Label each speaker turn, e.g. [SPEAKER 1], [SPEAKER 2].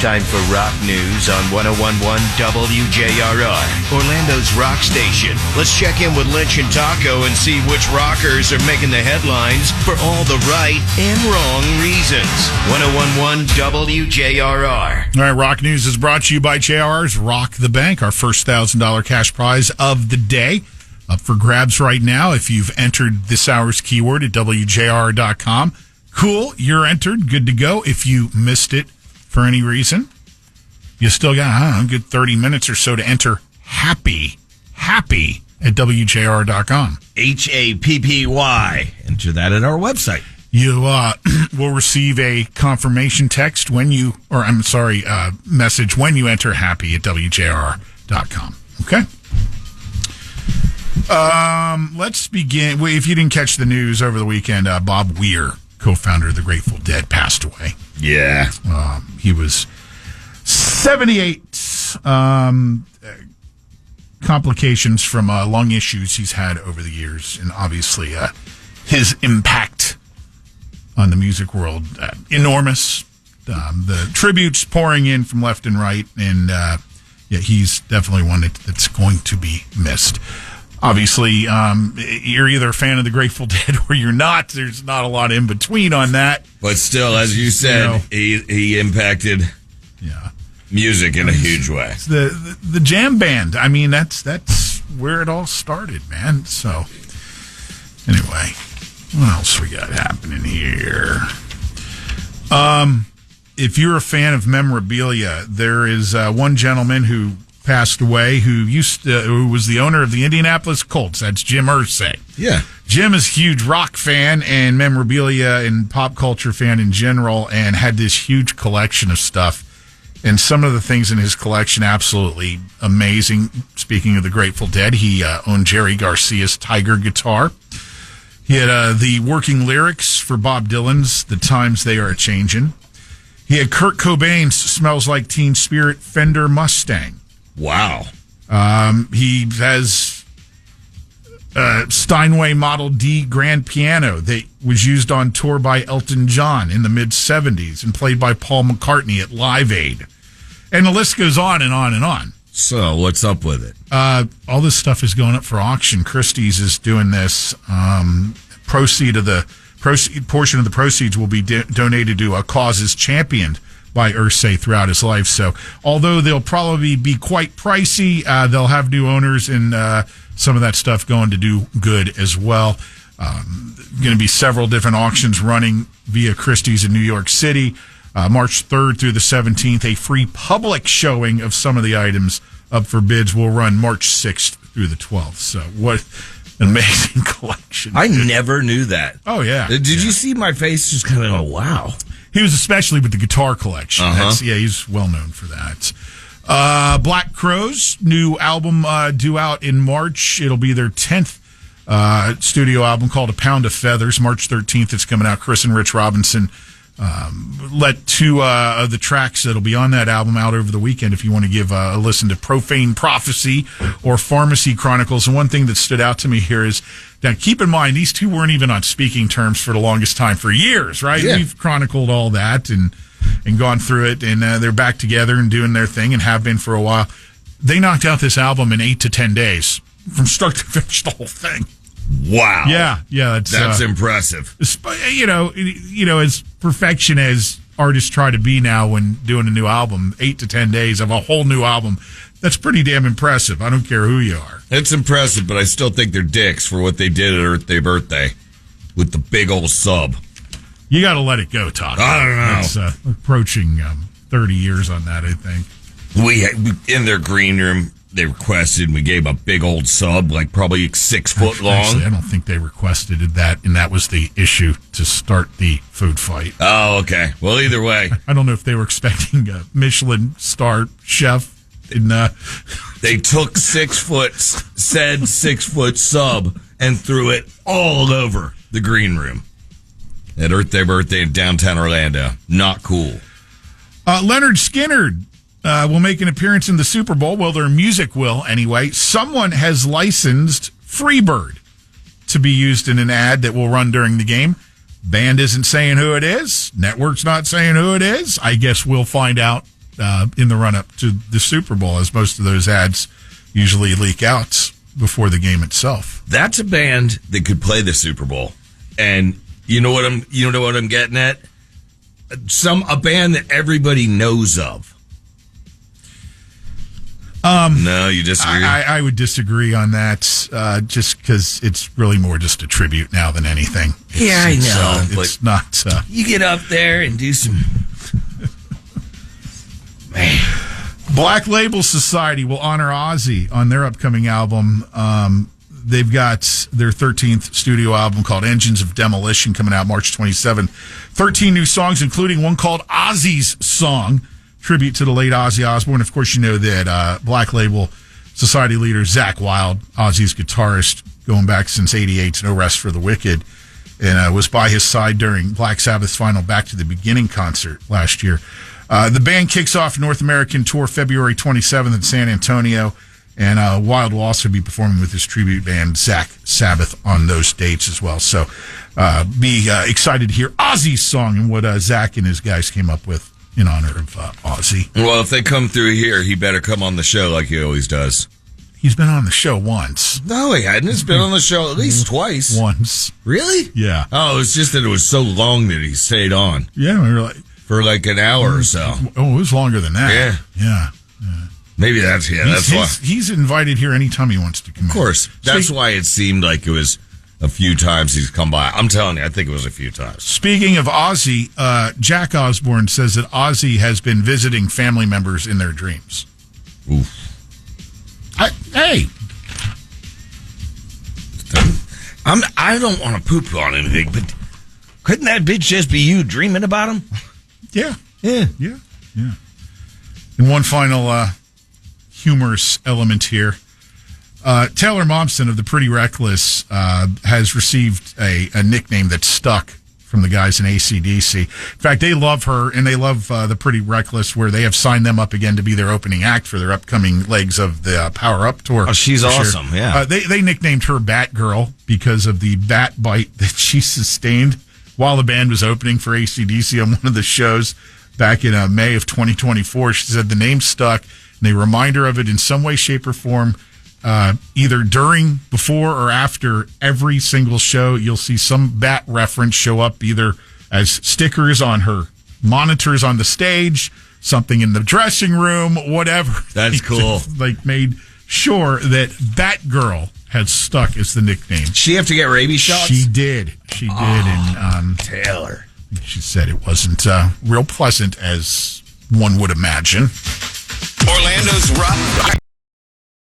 [SPEAKER 1] time for rock news on 101.1 WJRR, Orlando's rock station. Let's check in with Lynch and Taco and see which rockers are making the headlines for all the right and wrong reasons. 101.1 WJRR.
[SPEAKER 2] All right, rock news is brought to you by JR's Rock the Bank, our first $1,000 cash prize of the day. Up for grabs right now if you've entered this hour's keyword at WJR.com. Cool, you're entered. Good to go. If you missed it for any reason, you still got, a good 30 minutes or so to enter happy at WJR.com.
[SPEAKER 3] HAPPY. Enter that at our website.
[SPEAKER 2] You will receive a confirmation text message when you enter happy at WJR.com. Okay? Let's begin. If you didn't catch the news over the weekend, Bob Weir, co-founder of the Grateful Dead, passed away.
[SPEAKER 3] Yeah.
[SPEAKER 2] He was 78. Complications from lung issues he's had over the years, and obviously his impact on the music world, enormous. The tributes pouring in from left and right, and he's definitely one that's going to be missed. Obviously, you're either a fan of the Grateful Dead or you're not. There's not a lot in between on that.
[SPEAKER 3] But still, as you said, he impacted music in a huge way.
[SPEAKER 2] The jam band. I mean, that's where it all started, man. So, anyway, what else we got happening here? If you're a fan of memorabilia, there is one gentleman who passed away who was the owner of the Indianapolis Colts. That's Jim Irsay.
[SPEAKER 3] Yeah.
[SPEAKER 2] Jim is a huge rock fan and memorabilia and pop culture fan in general, and had this huge collection of stuff. And some of the things in his collection, absolutely amazing. Speaking of the Grateful Dead, he owned Jerry Garcia's Tiger guitar. He had the working lyrics for Bob Dylan's The Times They Are A-Changin'. He had Kurt Cobain's Smells Like Teen Spirit Fender Mustang.
[SPEAKER 3] Wow.
[SPEAKER 2] He has Steinway Model D grand piano that was used on tour by Elton John in the mid-'70s and played by Paul McCartney at Live Aid. And the list goes on and on and on.
[SPEAKER 3] So, what's up with it?
[SPEAKER 2] All this stuff is going up for auction. Christie's is doing this. Portion of the proceeds will be donated to causes championed by Irsay throughout his life. So, although they'll probably be quite pricey, they'll have new owners, and some of that stuff going to do good as well. Going to be several different auctions running via Christie's in New York City. March 3rd through the 17th, a free public showing of some of the items up for bids will run March 6th through the 12th. So, what an amazing collection.
[SPEAKER 3] I never knew that.
[SPEAKER 2] Oh, yeah.
[SPEAKER 3] Did you see my face just kind of go, wow?
[SPEAKER 2] He was especially with the guitar collection.
[SPEAKER 3] Uh-huh.
[SPEAKER 2] He's well known for that. Black Crowes' new album due out in March. It'll be their 10th studio album called A Pound of Feathers. March 13th, it's coming out. Chris and Rich Robinson let two of the tracks that'll be on that album out over the weekend if you want to give a listen to Profane Prophecy or Pharmacy Chronicles. And one thing that stood out to me here is that, keep in mind, these two weren't even on speaking terms for the longest time, for years, right?
[SPEAKER 3] Yeah.
[SPEAKER 2] We've chronicled all that and gone through it, and they're back together and doing their thing and have been for a while. They knocked out this album in 8 to 10 days from start to finish, the whole thing.
[SPEAKER 3] Wow.
[SPEAKER 2] Yeah,
[SPEAKER 3] that's impressive.
[SPEAKER 2] As perfection as artists try to be now when doing a new album, 8 to 10 days of a whole new album, that's pretty damn impressive. I don't care who you are.
[SPEAKER 3] It's impressive, but I still think they're dicks for what they did at Earth Day Birthday with the big old sub.
[SPEAKER 2] You got to let it go, Todd.
[SPEAKER 3] I don't know.
[SPEAKER 2] It's approaching 30 years on that, I think.
[SPEAKER 3] We in their green room, they requested, and we gave a big old sub, like probably 6 foot long.
[SPEAKER 2] Actually, I don't think they requested that, and that was the issue to start the food fight.
[SPEAKER 3] Oh, okay. Well, either way.
[SPEAKER 2] I don't know if they were expecting a Michelin star chef.
[SPEAKER 3] They took 6 foot, said 6 foot sub, and threw it all over the green room at Earth Day Birthday in downtown Orlando. Not cool.
[SPEAKER 2] Leonard Skinner will make an appearance in the Super Bowl. Well, their music will anyway. Someone has licensed Freebird to be used in an ad that will run during the game. Band isn't saying who it is. Network's not saying who it is. I guess we'll find out in the run-up to the Super Bowl, as most of those ads usually leak out before the game itself.
[SPEAKER 3] That's a band that could play the Super Bowl. And you know what I'm getting at? A band that everybody knows of. No, you disagree?
[SPEAKER 2] I would disagree on that, just because it's really more just a tribute now than anything.
[SPEAKER 3] I know.
[SPEAKER 2] It's not.
[SPEAKER 3] You get up there and do some... Man.
[SPEAKER 2] Black Label Society will honor Ozzy on their upcoming album. They've got their 13th studio album called Engines of Demolition coming out March 27. 13 new songs, including one called Ozzy's Song, tribute to the late Ozzy Osbourne. Of course, you know that Black Label Society leader Zakk Wylde, Ozzy's guitarist, going back since '88's No Rest for the Wicked, and was by his side during Black Sabbath's final Back to the Beginning concert last year. The band kicks off North American tour February 27th in San Antonio, and Wylde will also be performing with his tribute band Zack Sabbath on those dates as well. So be excited to hear Ozzy's Song and what Zakk and his guys came up with in honor of Ozzy.
[SPEAKER 3] Well, if they come through here, he better come on the show like he always does.
[SPEAKER 2] He's been on the show once.
[SPEAKER 3] No, he hadn't. He's been on the show at least twice.
[SPEAKER 2] Once.
[SPEAKER 3] Really?
[SPEAKER 2] Yeah.
[SPEAKER 3] Oh, it's just that it was so long that he stayed on.
[SPEAKER 2] Yeah, we were like...
[SPEAKER 3] For like an hour or so.
[SPEAKER 2] Oh, it was longer than that.
[SPEAKER 3] Yeah. Maybe that's why.
[SPEAKER 2] He's invited here anytime he wants to come in.
[SPEAKER 3] Of course. That's why it seemed like it was a few times he's come by. I'm telling you, I think it was a few times.
[SPEAKER 2] Speaking of Ozzy, Jack Osbourne says that Ozzy has been visiting family members in their dreams.
[SPEAKER 3] Oof.
[SPEAKER 2] Hey.
[SPEAKER 3] I don't want to poop on anything, but couldn't that bitch just be you dreaming about him?
[SPEAKER 2] Yeah. And one final humorous element here. Taylor Momsen of the Pretty Reckless has received a nickname that's stuck from the guys in AC/DC. In fact, they love her, and they love the Pretty Reckless, where they have signed them up again to be their opening act for their upcoming legs of the Power Up tour.
[SPEAKER 3] Oh, she's awesome, yeah.
[SPEAKER 2] They nicknamed her Batgirl because of the bat bite that she sustained while the band was opening for AC/DC on one of the shows back in May of 2024. She said the name stuck, and they remind her of it in some way, shape, or form, either during, before, or after every single show. You'll see some bat reference show up either as stickers on her monitors on the stage, something in the dressing room, whatever.
[SPEAKER 3] That's cool.
[SPEAKER 2] Like made sure that Batgirl had stuck as the nickname.
[SPEAKER 3] Did she have to get rabies shots?
[SPEAKER 2] She did. And
[SPEAKER 3] Taylor.
[SPEAKER 2] She said it wasn't real pleasant as one would imagine.
[SPEAKER 1] Orlando's Rock